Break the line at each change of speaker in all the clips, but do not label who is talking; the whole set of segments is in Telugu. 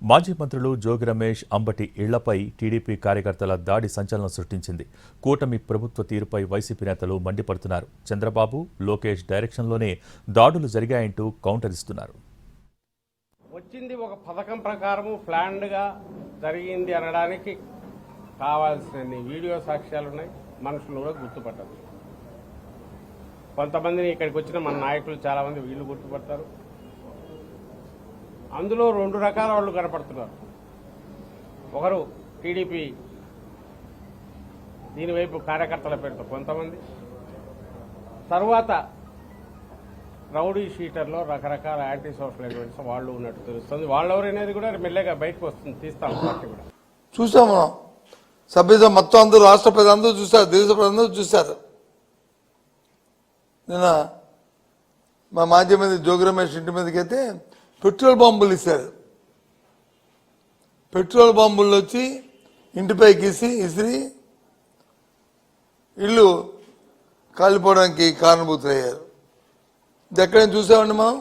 మాజీ మంత్రులు జోగి రమేష్, అంబటి ఇళ్లపై టీడీపీ కార్యకర్తల దాడి సంచలనం సృష్టించింది. కూటమి ప్రభుత్వ తీరుపై వైసీపీ నేతలు మండిపడుతున్నారు. చంద్రబాబు, లోకేష్ డైరెక్షన్లోనే దాడులు జరిగాయంటూ కౌంటర్ ఇస్తున్నారు.
వచ్చింది ఒక పథకం ప్రకారము ప్లాన్డ్గా జరిగింది అనడానికి కావాల్సిన వీడియో సాక్ష్యాలున్నాయి. మనుషులు కూడా గుర్తుపట్టారు. కొంతమందిని ఇక్కడికి వచ్చిన మన నాయకులు చాలామంది వీళ్ళు గుర్తుపడతారు. అందులో రెండు రకాల వాళ్ళు కనపడుతున్నారు. ఒకరు టీడీపీ దీనివైపు కార్యకర్తల పేరుతో కొంతమంది, తర్వాత రౌడీ షీటర్లో రకరకాల యాంటీ సోషల్ ఎలిమెంట్స్ వాళ్ళు ఉన్నట్టు తెలుస్తుంది. వాళ్ళెవరనేది కూడా మెల్లగా బయటకు వస్తుంది, తీస్తాం. పార్టీ కూడా
చూసాము. మనం సభ్యులు మొత్తం అందరూ, రాష్ట్ర ప్రజలందరూ చూశారు, దేశ ప్రజలందరూ చూశారు. నిన్న మా మాజీ మంత్రి జోగి రమేష్ ఇంటి మీదకి అయితే పెట్రోల్ బాంబులు ఇస్తారు. పెట్రోల్ బాంబులు వచ్చి ఇంటిపైకి ఇసిరి ఇల్లు కాలిపోవడానికి కారణభూతులయ్యారు. ఇది ఎక్కడైనా చూసామండి మనం?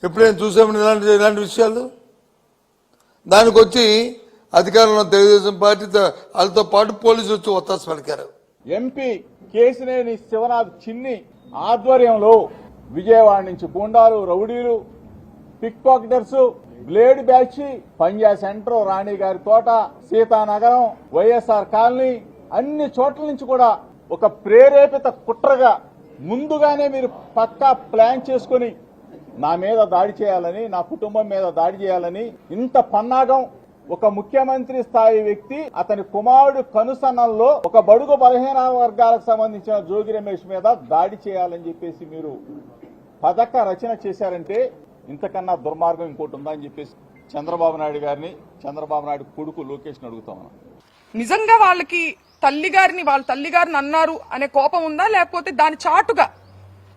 ఎప్పుడైనా చూసామండి ఇలాంటి విషయాలు? దానికి వచ్చి అధికారంలో తెలుగుదేశం పార్టీ వాళ్ళతో పాటు పోలీసులు వచ్చి ఒత్తాసు పలికారు.
ఎంపీ కేశినేని శివనాథ్ చిన్ని ఆధ్వర్యంలో విజయవాడ నుంచి గుండాలు, రౌడీలు, పిక్ పాకెటర్స్, బ్లేడ్ బ్యాచ్, పంజా సెంటర్, రాణి గారి తోట, సీతానగరం, వైఎస్ఆర్ కాలనీ అన్ని చోట్ల నుంచి కూడా ఒక ప్రేరేపిత కుట్రగా ముందుగానే మీరు పక్కా ప్లాన్ చేసుకుని నా మీద దాడి చేయాలని, నా కుటుంబం మీద దాడి చేయాలని, ఇంత పన్నాగం ఒక ముఖ్యమంత్రి స్థాయి వ్యక్తి అతని కుమారుడు కనుసన్నల్లో ఒక బడుగు బలహీన వర్గాలకు సంబంధించిన జోగి రమేష్ మీద దాడి చేయాలని చెప్పేసి మీరు పథక రచన చేశారంటే ఇంతకన్నా దుర్మార్గం ఇంకోటి ఉందా అని చెప్పేసి చంద్రబాబు నాయుడు గారిని, చంద్రబాబు నాయుడు కొడుకు లోకేష్ ని అడుగుతామన్నా.
నిజంగా వాళ్ళకి వాళ్ళ తల్లిగారిని అన్నారు అనే కోపం ఉందా, లేకపోతే దాని చాటుగా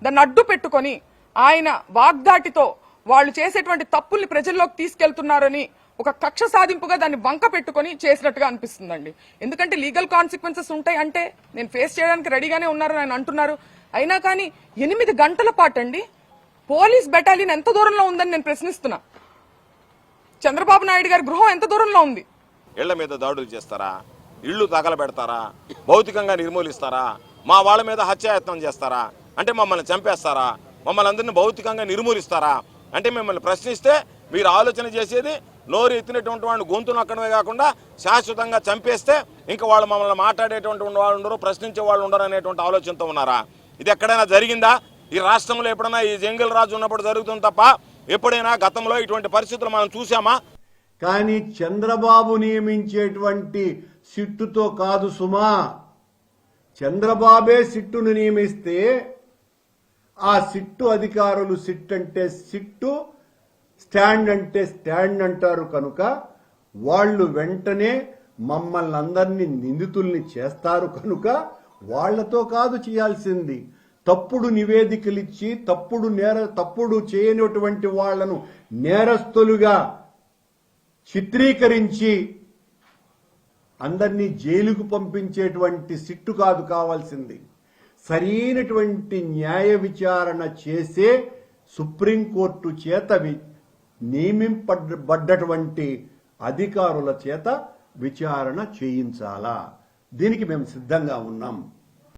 దాన్ని అడ్డు పెట్టుకొని ఆయన వాగ్దాటితో వాళ్ళు చేసేటువంటి తప్పుల్ని ప్రజల్లోకి తీసుకెళ్తున్నారని ఒక కక్ష సాధింపుగా దాన్ని వంక పెట్టుకుని చేసినట్టుగా అనిపిస్తుందండి. ఎందుకంటే లీగల్ కాన్సిక్వెన్సెస్ ఉంటాయి అంటే నేను ఫేస్ చేయడానికి రెడీగానే ఉన్నారని ఆయన అంటున్నారు. అయినా కానీ 8 గంటల పాటు అండి పోలీస్ బెటాలియన్ ఎంత దూరంలో ఉందని నేను ప్రశ్నిస్తున్నా. చంద్రబాబు నాయుడు గారి గృహం ఎంత దూరంలో ఉంది?
ఇళ్ల మీద దాడులు చేస్తారా? ఇళ్లు తగలబెడతారా? భౌతికంగా నిర్మూలిస్తారా? మా వాళ్ళ మీద హత్యాయత్నం చేస్తారా? అంటే మమ్మల్ని చంపేస్తారా? మమ్మల్ని అందరినీ భౌతికంగా నిర్మూలిస్తారా? అంటే మిమ్మల్ని ప్రశ్నిస్తే మీరు ఆలోచన చేసేది నోరు ఎత్తినటువంటి వాడిని గొంతు నక్కడమే కాకుండా శాశ్వతంగా చంపేస్తే ఇంకా వాళ్ళు మమ్మల్ని మాట్లాడేటువంటి వాళ్ళు ఉండరు, ప్రశ్నించే వాళ్ళు ఉండరు అనేటువంటి ఆలోచనతో ఉన్నారా? ఇది ఎక్కడైనా జరిగిందా? ఈ రాష్ట్రంలో ఎప్పుడైనా ఈ జంగిల్ రాజు ఉన్నప్పుడు జరుగుతుంది తప్ప ఎప్పుడైనా గతంలో ఇటువంటి పరిస్థితులు మనం చూసామా?
కానీ చంద్రబాబు నియమించేటువంటి సిట్టుతో కాదు సుమా. చంద్రబాబే సిట్టును నియమిస్తే ఆ సిట్టు అధికారులు సిట్ అంటే సిట్టు, స్టాండ్ అంటే స్టాండ్ అంటారు. కనుక వాళ్ళు వెంటనే మమ్మల్ని అందరినీ నిందితుల్ని చేస్తారు. కనుక వాళ్లతో కాదు చేయాల్సింది, తప్పుడు నివేదికలు ఇచ్చి తప్పుడు చేయనటువంటి వాళ్లను నేరస్తులుగా చిత్రీకరించి అందరినీ జైలుకు పంపించేటువంటి సిట్టు కాదు కావాల్సింది. సరైనటువంటి న్యాయ విచారణ చేసే సుప్రీంకోర్టు చేత నియమింపబడ్డటువంటి అధికారుల చేత విచారణ చేయించాలా? దీనికి మేము సిద్ధంగా ఉన్నాం.